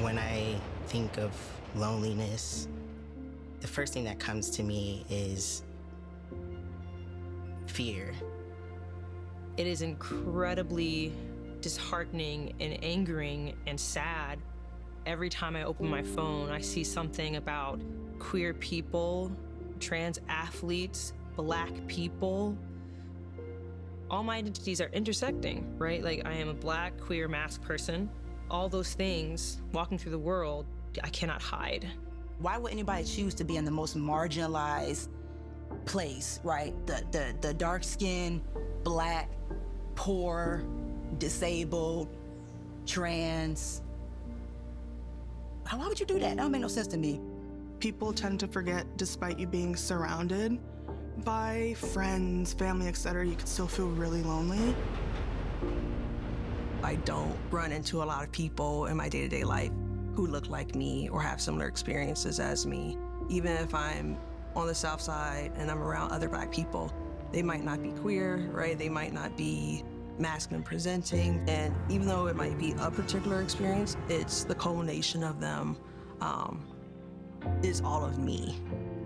When I think of loneliness, the first thing that comes to me is fear. It is incredibly disheartening and angering and sad. Every time I open my phone, I see something about queer people, trans athletes, Black people. All my identities are intersecting, right? Like, I am a Black, queer, masked person. All those things, walking through the world, I cannot hide. Why would anybody choose to be in the most marginalized place, right? The dark-skinned, Black, poor, disabled, trans. Why would you do that? That don't make no sense to me. People tend to forget, despite you being surrounded by friends, family, etc., you can still feel really lonely. I don't run into a lot of people in my day-to-day life who look like me or have similar experiences as me. Even if I'm on the South Side and I'm around other Black people, they might not be queer, right? They might not be masculine presenting. And even though it might be a particular experience, it's the culmination of them is all of me.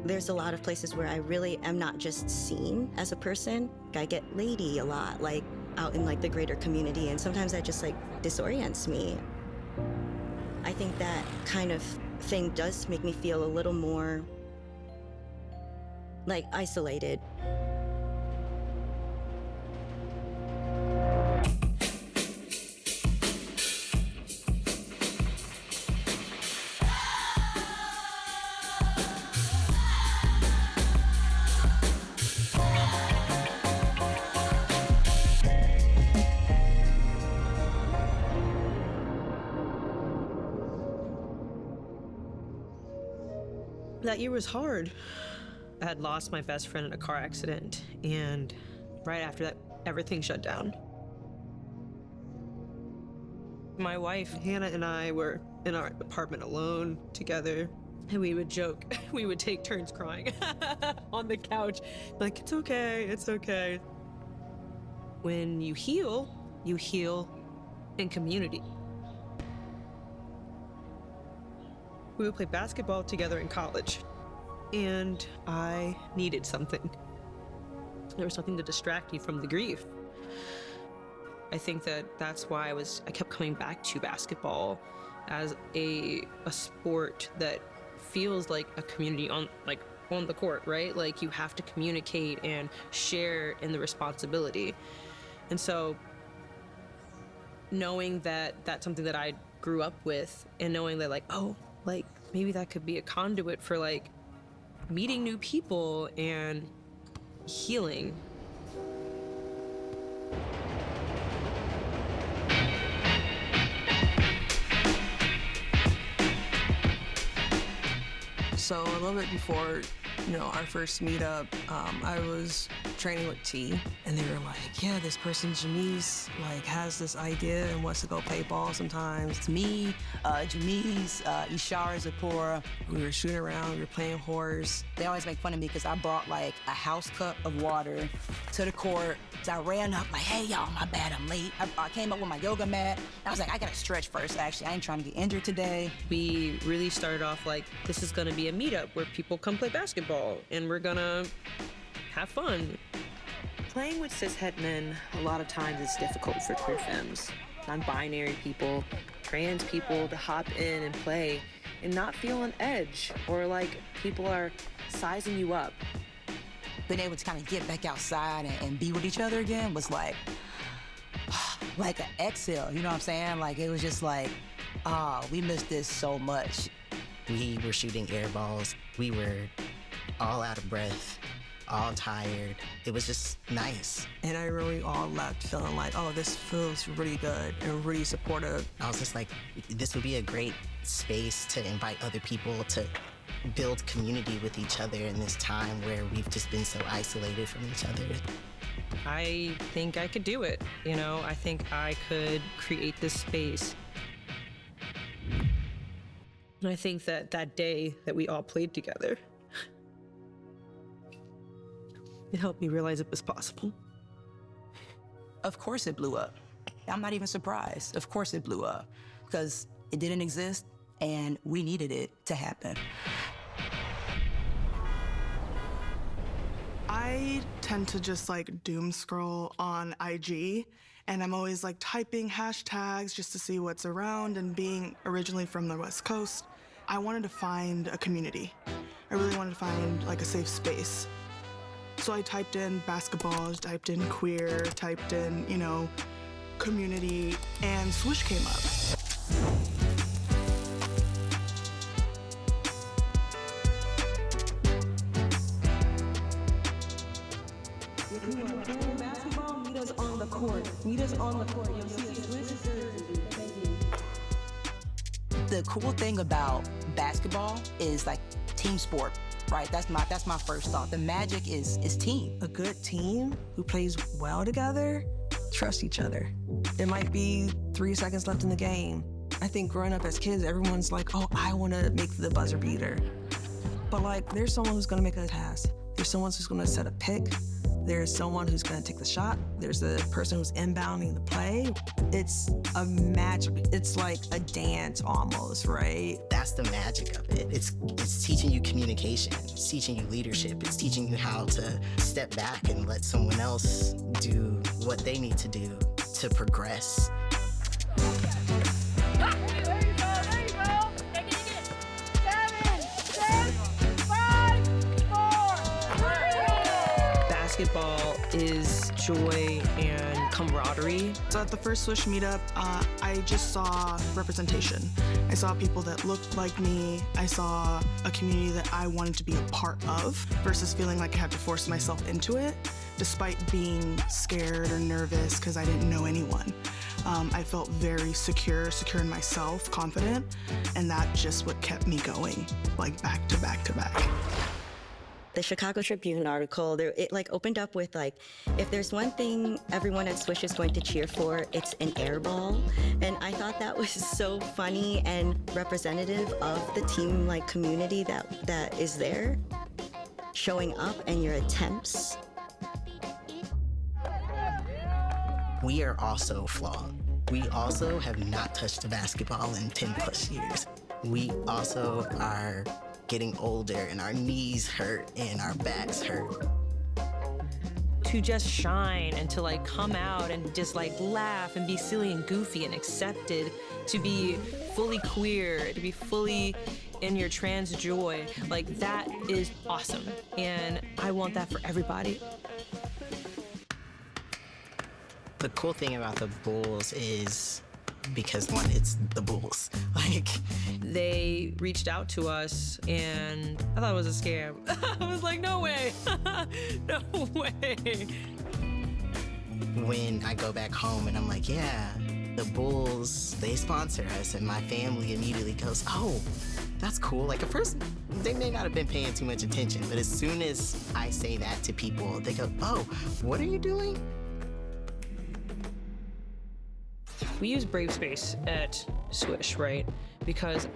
There's a lot of places where I really am not just seen as a person. I get lady a lot, like out in like the greater community, and sometimes that just like disorients me. I think that kind of thing does make me feel a little more like isolated. That year was hard. I had lost my best friend in a car accident, and right after that, everything shut down. My wife, Hannah, and I were in our apartment alone together, and we would joke. We would take turns crying on the couch, like, it's okay, it's okay. When you heal in community. We would play basketball together in college, and I needed something. There was something to distract me from the grief. I think that's why I kept coming back to basketball as a sport that feels like a community on the court, right? Like, you have to communicate and share in the responsibility. And so knowing that that's something that I grew up with, and knowing that maybe that could be a conduit for like meeting new people and healing. So a little bit before, our first meetup, I was training with T, and they were like, yeah, this person, Janice, has this idea and wants to go play ball sometimes. It's me, Janice, Ishara, Zipporah. We were shooting around, we were playing horse. They always make fun of me because I brought a house cup of water to the court. So I ran up hey, y'all, my bad, I'm late. I came up with my yoga mat. I was like, I gotta stretch first, actually. I ain't trying to get injured today. We really started off this is gonna be a meetup where people come play basketball, and we're gonna have fun. Playing with cishet men a lot of times is difficult for queer femmes, non-binary people, trans people to hop in and play and not feel an edge or like people are sizing you up. Being able to kind of get back outside and be with each other again was like an exhale, you know what I'm saying? It was just we missed this so much. We were shooting airballs. We were all out of breath, all tired. It was just nice. And I really all left feeling this feels really good and really supportive. I was just like, this would be a great space to invite other people to build community with each other in this time where we've just been so isolated from each other. I think I could do it, I think I could create this space. And I think that day that we all played together, it helped me realize it was possible. Of course it blew up. I'm not even surprised. Of course it blew up because it didn't exist and we needed it to happen. I tend to just like doom scroll on IG, and I'm always like typing hashtags just to see what's around, and being originally from the West Coast, I wanted to find a community. I really wanted to find like a safe space. So I typed in basketball, typed in queer, typed in, community, and Swish came up. Basketball, meet us on the court. Meet us on the court. You'll see a Swiss jersey. The cool thing about basketball is like team sport, right? That's my first thought. The magic is team. A good team who plays well together, trust each other. There might be 3 seconds left in the game. I think growing up as kids, everyone's like, oh, I want to make the buzzer beater. But like, there's someone who's going to make a pass. There's someone who's going to set a pick. There's someone who's going to take the shot. There's the person who's inbounding the play. It's a magic. It's like a dance almost, right? That's the magic of it. It's teaching you communication. It's teaching you leadership. It's teaching you how to step back and let someone else do what they need to do to progress. Basketball is joy and camaraderie. So at the first Swish meetup, I just saw representation. I saw people that looked like me. I saw a community that I wanted to be a part of versus feeling like I had to force myself into it, despite being scared or nervous because I didn't know anyone. I felt very secure in myself, confident, and that's just what kept me going, like back to back to back. The Chicago Tribune article, it like opened up with like, if there's one thing everyone at Swish is going to cheer for, it's an airball. And I thought that was so funny and representative of the team like community that is there, showing up and your attempts. We are also flawed. We also have not touched a basketball in 10 plus years. We also are getting older and our knees hurt and our backs hurt. To just shine and to like come out and just like laugh and be silly and goofy and accepted, to be fully queer, to be fully in your trans joy, like that is awesome. And I want that for everybody. The cool thing about the Bulls is because one, it's the Bulls. Like, they reached out to us and I thought it was a scam. I was like, no way, no way. When I go back home and I'm like, yeah, the Bulls, they sponsor us, and my family immediately goes, oh, that's cool. Like at first, they may not have been paying too much attention, but as soon as I say that to people, they go, oh, what are you doing? We use Brave Space at Swish, right? Because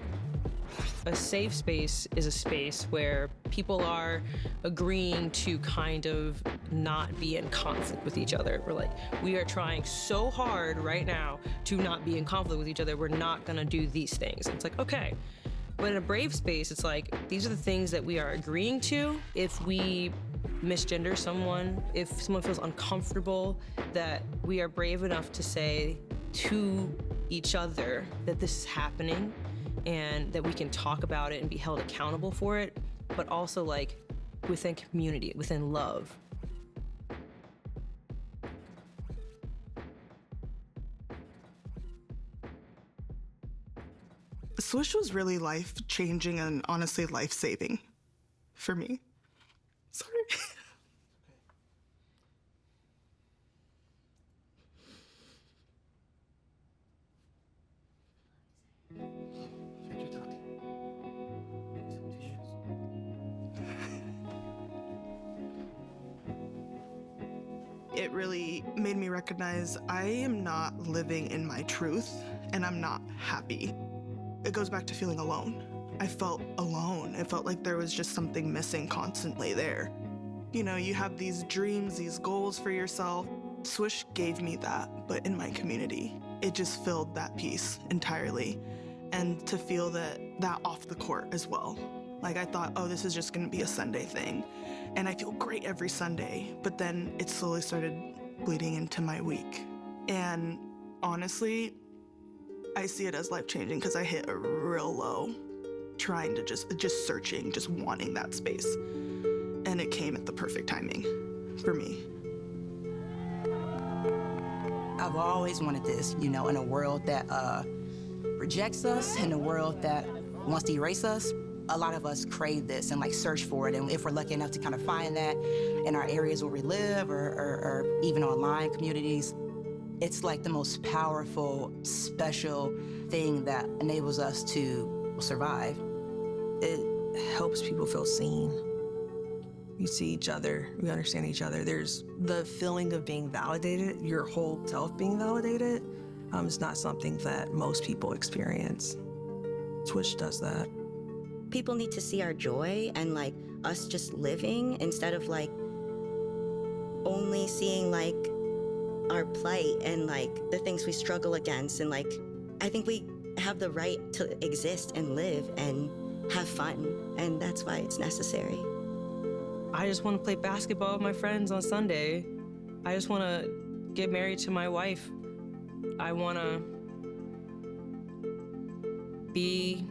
a safe space is a space where people are agreeing to kind of not be in conflict with each other. We're like, we are trying so hard right now to not be in conflict with each other. We're not gonna do these things. And it's like, okay. But in a Brave Space, it's like, these are the things that we are agreeing to. If we misgender someone, if someone feels uncomfortable, that we are brave enough to say to each other that this is happening and that we can talk about it and be held accountable for it, but also like within community, within love. Swish was really life-changing and honestly life-saving for me. Sorry. It really made me recognize I am not living in my truth and I'm not happy. It goes back to feeling alone. I felt alone. It felt like there was just something missing constantly there. You know, you have these dreams, these goals for yourself. Swish gave me that, but in my community, it just filled that piece entirely. and to feel that off the court as well. Like I thought, oh, this is just gonna be a Sunday thing. And I feel great every Sunday, but then it slowly started bleeding into my week. And honestly, I see it as life-changing because I hit a real low trying to just searching, just wanting that space. And it came at the perfect timing for me. I've always wanted this, in a world that rejects us, in a world that wants to erase us. A lot of us crave this and search for it. And if we're lucky enough to kind of find that in our areas where we live or even online communities, it's like the most powerful, special thing that enables us to survive. It helps people feel seen. You see each other, we understand each other. There's the feeling of being validated, your whole self being validated. Is not something that most people experience. Twitch does that. People need to see our joy and us just living instead of only seeing our plight and the things we struggle against. And I think we have the right to exist and live and have fun, and that's why it's necessary. I just want to play basketball with my friends on Sunday. I just want to get married to my wife. I want to be